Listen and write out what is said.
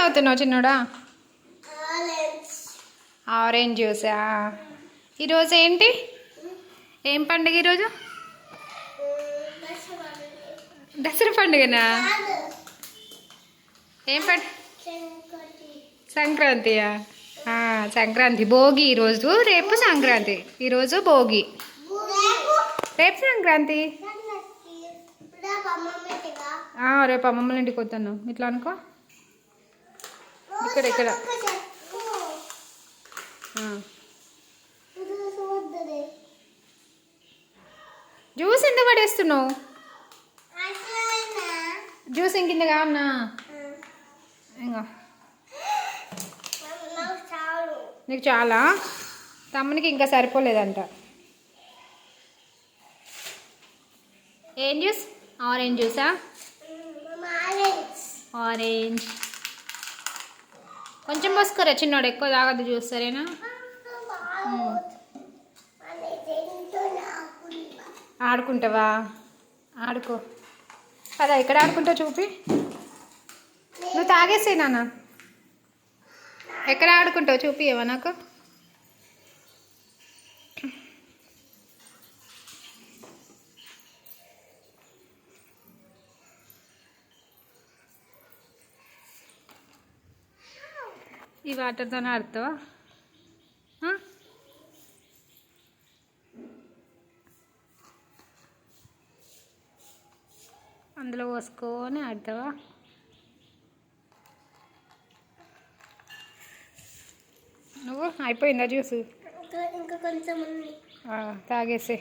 తాగుతున్నావు చిన్నోడా? ఆరెంజ్ జ్యూసా? ఈరోజు ఏంటి, ఏం పండుగ ఈరోజు? దసరా పండుగనా? ఏం పండుగ? సంక్రాంతియా? సంక్రాంతి. భోగి ఈరోజు, రేపు సంక్రాంతి. ఈరోజు భోగి, రేపు సంక్రాంతి. రేపు అమ్మమ్మల ఇంటికి వస్తాను. ఇట్లా అనుకో, ఇక్కడ ఇక్కడ. జ్యూస్ ఎందుకు పడేస్తున్నావు? జ్యూస్ ఇంకింద కావన్నా? ఇంకా నీకు చాలా, తమ్మునికి ఇంకా సరిపోలేదంట. ఏం జ్యూస్? ఆరెంజ్ జ్యూసా? ఆరెంజ్ కొంచెం పోసుకోరా చిన్నోడు, ఎక్కువ తాగద్దు జ్యూస్, సరేనా? ఆడుకుంటావా? ఆడుకో కదా. ఎక్కడ ఆడుకుంటావు చూపి. నువ్వు తాగేసే నాన్న. ఎక్కడ ఆడుకుంటావు చూపి ఏమో నాకు. ఈ వాటర్తోనే ఆడుతావా? అందులో పోసుకొని ఆడతావా? నువ్వు అయిపోయిందా జ్యూస్? ఇంకా కొంచెం తాగేసే.